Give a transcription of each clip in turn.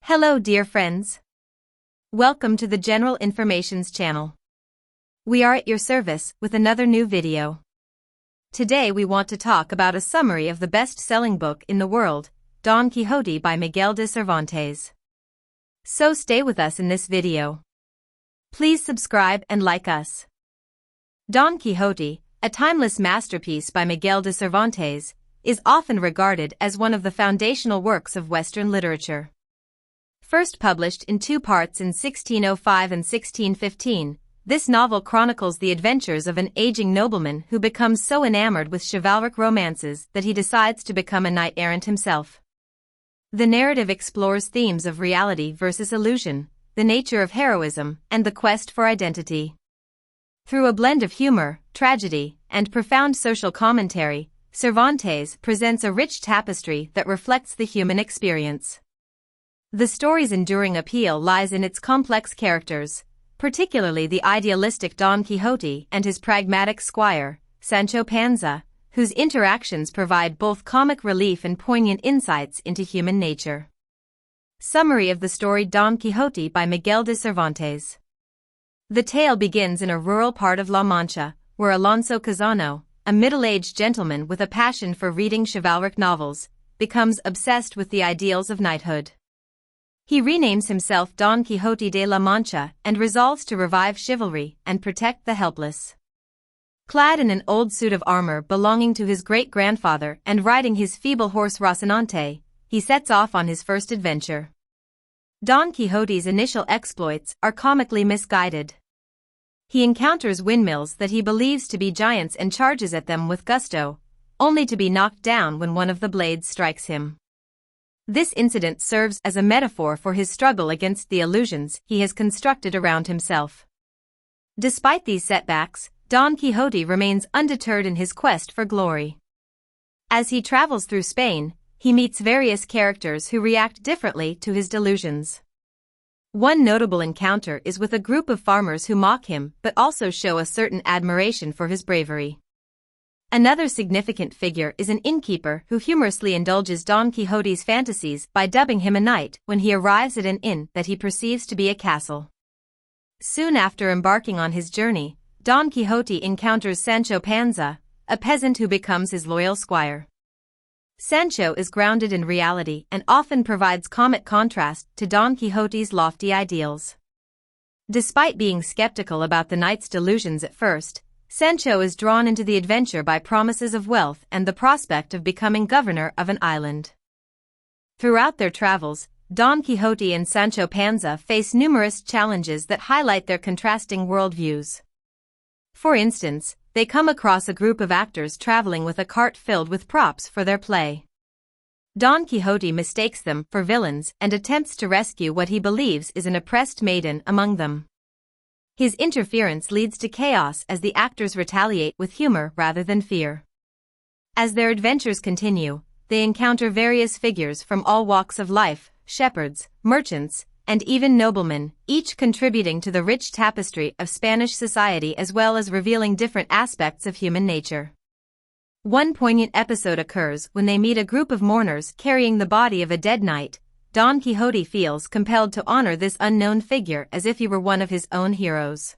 Hello dear friends. Welcome to the General Informations channel. We are at your service with another new video. Today we want to talk about a summary of the best-selling book in the world, Don Quixote by Miguel de Cervantes. So stay with us in this video. Please subscribe and like us. Don Quixote, a timeless masterpiece by Miguel de Cervantes, is often regarded as one of the foundational works of Western literature. First published in two parts in 1605 and 1615, this novel chronicles the adventures of an aging nobleman who becomes so enamored with chivalric romances that he decides to become a knight-errant himself. The narrative explores themes of reality versus illusion, the nature of heroism, and the quest for identity. Through a blend of humor, tragedy, and profound social commentary, Cervantes presents a rich tapestry that reflects the human experience. The story's enduring appeal lies in its complex characters, particularly the idealistic Don Quixote and his pragmatic squire, Sancho Panza, whose interactions provide both comic relief and poignant insights into human nature. Summary of the story Don Quixote by Miguel de Cervantes. The tale begins in a rural part of La Mancha, where Alonso Quixano, a middle-aged gentleman with a passion for reading chivalric novels, becomes obsessed with the ideals of knighthood. He renames himself Don Quixote de la Mancha and resolves to revive chivalry and protect the helpless. Clad in an old suit of armor belonging to his great-grandfather and riding his feeble horse Rocinante, he sets off on his first adventure. Don Quixote's initial exploits are comically misguided. He encounters windmills that he believes to be giants and charges at them with gusto, only to be knocked down when one of the blades strikes him. This incident serves as a metaphor for his struggle against the illusions he has constructed around himself. Despite these setbacks, Don Quixote remains undeterred in his quest for glory. As he travels through Spain, he meets various characters who react differently to his delusions. One notable encounter is with a group of farmers who mock him but also show a certain admiration for his bravery. Another significant figure is an innkeeper who humorously indulges Don Quixote's fantasies by dubbing him a knight when he arrives at an inn that he perceives to be a castle. Soon after embarking on his journey, Don Quixote encounters Sancho Panza, a peasant who becomes his loyal squire. Sancho is grounded in reality and often provides comic contrast to Don Quixote's lofty ideals. Despite being skeptical about the knight's delusions at first, Sancho is drawn into the adventure by promises of wealth and the prospect of becoming governor of an island. Throughout their travels, Don Quixote and Sancho Panza face numerous challenges that highlight their contrasting worldviews. For instance, they come across a group of actors traveling with a cart filled with props for their play. Don Quixote mistakes them for villains and attempts to rescue what he believes is an oppressed maiden among them. His interference leads to chaos as the actors retaliate with humor rather than fear. As their adventures continue, they encounter various figures from all walks of life, shepherds, merchants, and even noblemen, each contributing to the rich tapestry of Spanish society as well as revealing different aspects of human nature. One poignant episode occurs when they meet a group of mourners carrying the body of a dead knight. Don Quixote feels compelled to honor this unknown figure as if he were one of his own heroes.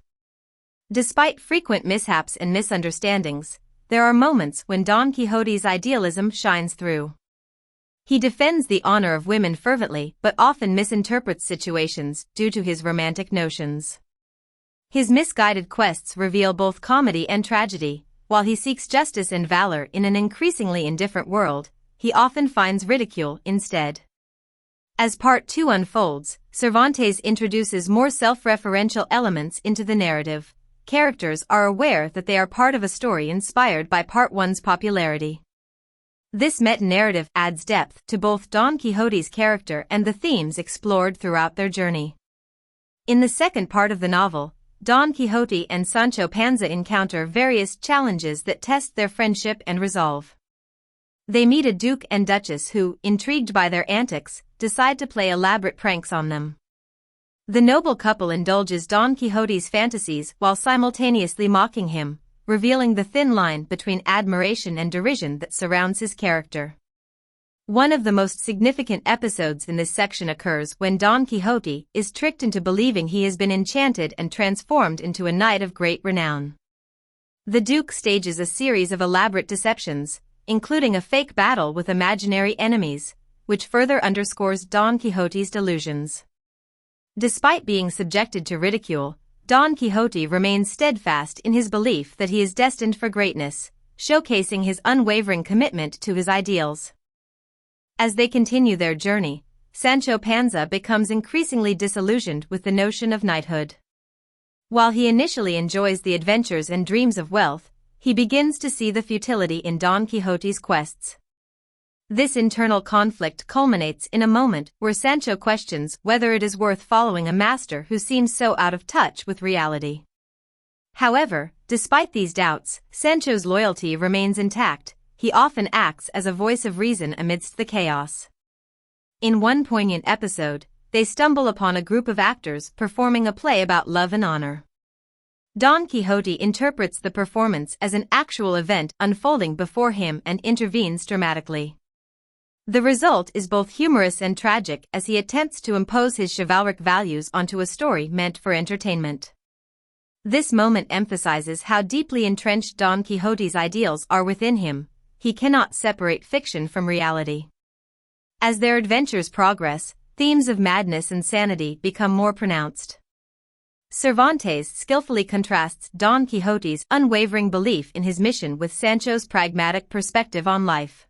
Despite frequent mishaps and misunderstandings, there are moments when Don Quixote's idealism shines through. He defends the honor of women fervently but often misinterprets situations due to his romantic notions. His misguided quests reveal both comedy and tragedy. While he seeks justice and valor in an increasingly indifferent world, he often finds ridicule instead. As Part 2 unfolds, Cervantes introduces more self-referential elements into the narrative. Characters are aware that they are part of a story inspired by Part 1's popularity. This meta-narrative adds depth to both Don Quixote's character and the themes explored throughout their journey. In the second part of the novel, Don Quixote and Sancho Panza encounter various challenges that test their friendship and resolve. They meet a duke and duchess who, intrigued by their antics, decide to play elaborate pranks on them. The noble couple indulges Don Quixote's fantasies while simultaneously mocking him, revealing the thin line between admiration and derision that surrounds his character. One of the most significant episodes in this section occurs when Don Quixote is tricked into believing he has been enchanted and transformed into a knight of great renown. The Duke stages a series of elaborate deceptions, including a fake battle with imaginary enemies, which further underscores Don Quixote's delusions. Despite being subjected to ridicule, Don Quixote remains steadfast in his belief that he is destined for greatness, showcasing his unwavering commitment to his ideals. As they continue their journey, Sancho Panza becomes increasingly disillusioned with the notion of knighthood. While he initially enjoys the adventures and dreams of wealth, he begins to see the futility in Don Quixote's quests. This internal conflict culminates in a moment where Sancho questions whether it is worth following a master who seems so out of touch with reality. However, despite these doubts, Sancho's loyalty remains intact. He often acts as a voice of reason amidst the chaos. In one poignant episode, they stumble upon a group of actors performing a play about love and honor. Don Quixote interprets the performance as an actual event unfolding before him and intervenes dramatically. The result is both humorous and tragic as he attempts to impose his chivalric values onto a story meant for entertainment. This moment emphasizes how deeply entrenched Don Quixote's ideals are within him. He cannot separate fiction from reality. As their adventures progress, themes of madness and sanity become more pronounced. Cervantes skillfully contrasts Don Quixote's unwavering belief in his mission with Sancho's pragmatic perspective on life.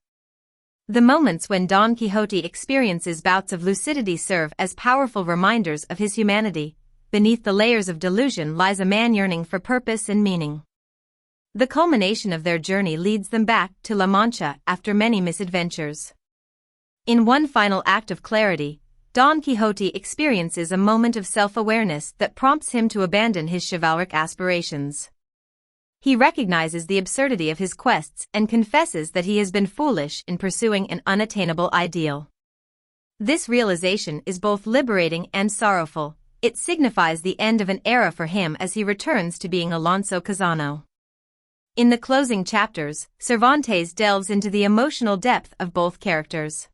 The moments when Don Quixote experiences bouts of lucidity serve as powerful reminders of his humanity. Beneath the layers of delusion lies a man yearning for purpose and meaning. The culmination of their journey leads them back to La Mancha after many misadventures. In one final act of clarity, Don Quixote experiences a moment of self-awareness that prompts him to abandon his chivalric aspirations. He recognizes the absurdity of his quests and confesses that he has been foolish in pursuing an unattainable ideal. This realization is both liberating and sorrowful. It signifies the end of an era for him as he returns to being Alonso Quixano. In the closing chapters, Cervantes delves into the emotional depth of both characters.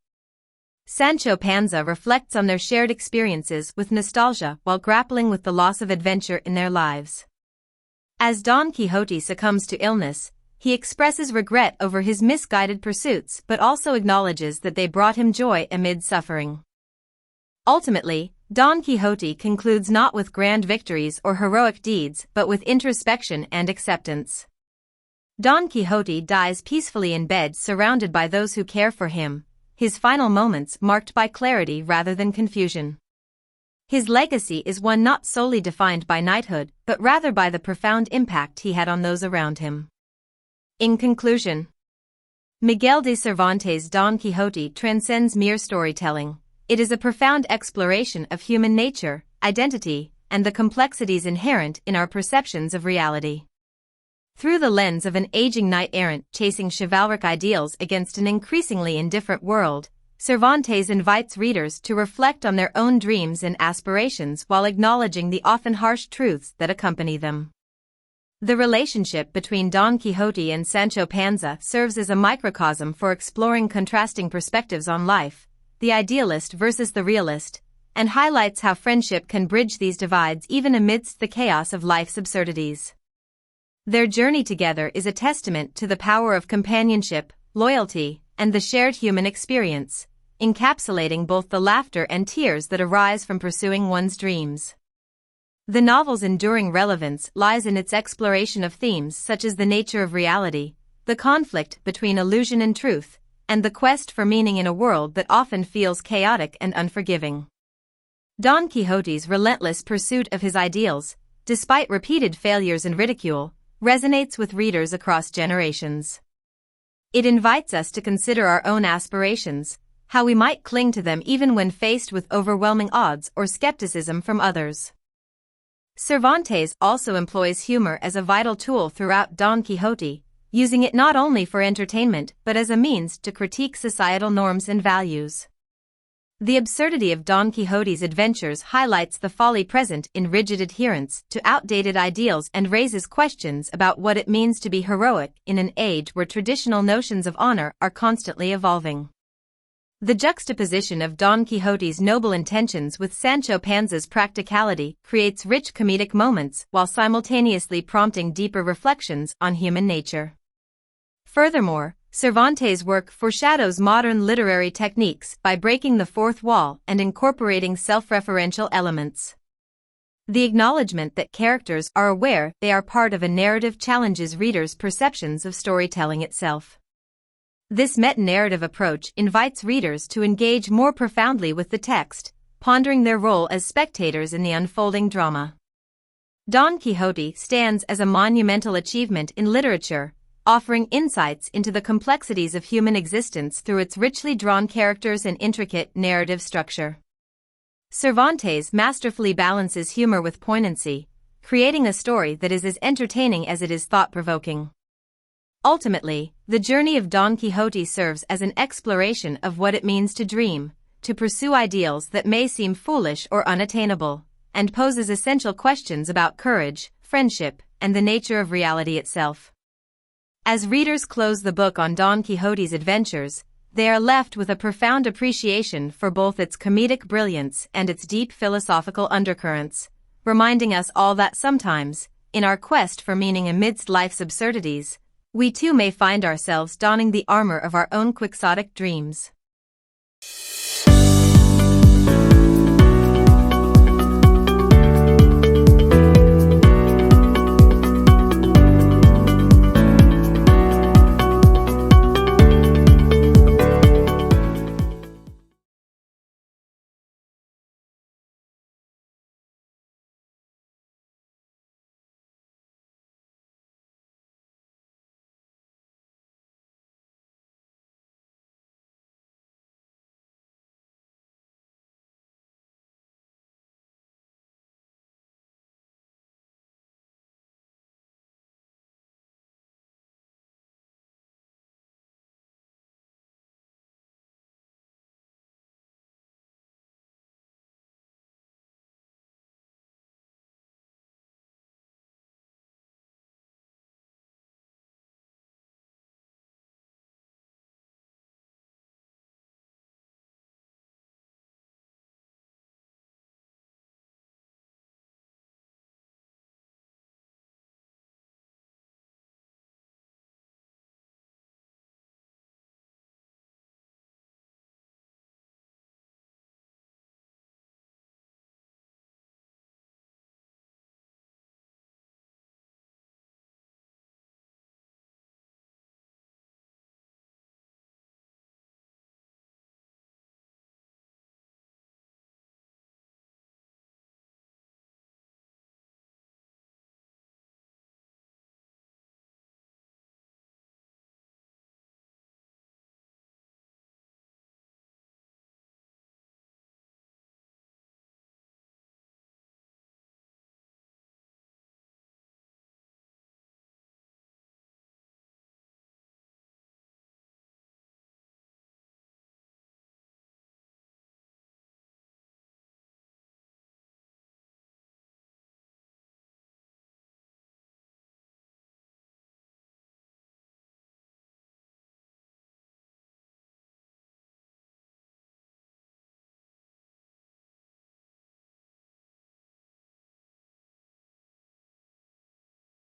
Sancho Panza reflects on their shared experiences with nostalgia while grappling with the loss of adventure in their lives. As Don Quixote succumbs to illness, he expresses regret over his misguided pursuits but also acknowledges that they brought him joy amid suffering. Ultimately, Don Quixote concludes not with grand victories or heroic deeds but with introspection and acceptance. Don Quixote dies peacefully in bed surrounded by those who care for him, his final moments marked by clarity rather than confusion. His legacy is one not solely defined by knighthood but rather by the profound impact he had on those around him. In conclusion, Miguel de Cervantes' Don Quixote transcends mere storytelling. It is a profound exploration of human nature, identity, and the complexities inherent in our perceptions of reality. Through the lens of an aging knight-errant chasing chivalric ideals against an increasingly indifferent world, Cervantes invites readers to reflect on their own dreams and aspirations while acknowledging the often harsh truths that accompany them. The relationship between Don Quixote and Sancho Panza serves as a microcosm for exploring contrasting perspectives on life, the idealist versus the realist, and highlights how friendship can bridge these divides even amidst the chaos of life's absurdities. Their journey together is a testament to the power of companionship, loyalty, and the shared human experience, encapsulating both the laughter and tears that arise from pursuing one's dreams. The novel's enduring relevance lies in its exploration of themes such as the nature of reality, the conflict between illusion and truth, and the quest for meaning in a world that often feels chaotic and unforgiving. Don Quixote's relentless pursuit of his ideals, despite repeated failures and ridicule, resonates with readers across generations. It invites us to consider our own aspirations, how we might cling to them even when faced with overwhelming odds or skepticism from others. Cervantes also employs humor as a vital tool throughout Don Quixote, using it not only for entertainment but as a means to critique societal norms and values. The absurdity of Don Quixote's adventures highlights the folly present in rigid adherence to outdated ideals and raises questions about what it means to be heroic in an age where traditional notions of honor are constantly evolving. The juxtaposition of Don Quixote's noble intentions with Sancho Panza's practicality creates rich comedic moments while simultaneously prompting deeper reflections on human nature. Furthermore, Cervantes' work foreshadows modern literary techniques by breaking the fourth wall and incorporating self-referential elements. The acknowledgement that characters are aware they are part of a narrative challenges readers' perceptions of storytelling itself. This meta-narrative approach invites readers to engage more profoundly with the text, pondering their role as spectators in the unfolding drama. Don Quixote stands as a monumental achievement in literature, offering insights into the complexities of human existence through its richly drawn characters and intricate narrative structure. Cervantes masterfully balances humor with poignancy, creating a story that is as entertaining as it is thought-provoking. Ultimately, the journey of Don Quixote serves as an exploration of what it means to dream, to pursue ideals that may seem foolish or unattainable, and poses essential questions about courage, friendship, and the nature of reality itself. As readers close the book on Don Quixote's adventures, they are left with a profound appreciation for both its comedic brilliance and its deep philosophical undercurrents, reminding us all that sometimes, in our quest for meaning amidst life's absurdities, we too may find ourselves donning the armor of our own quixotic dreams.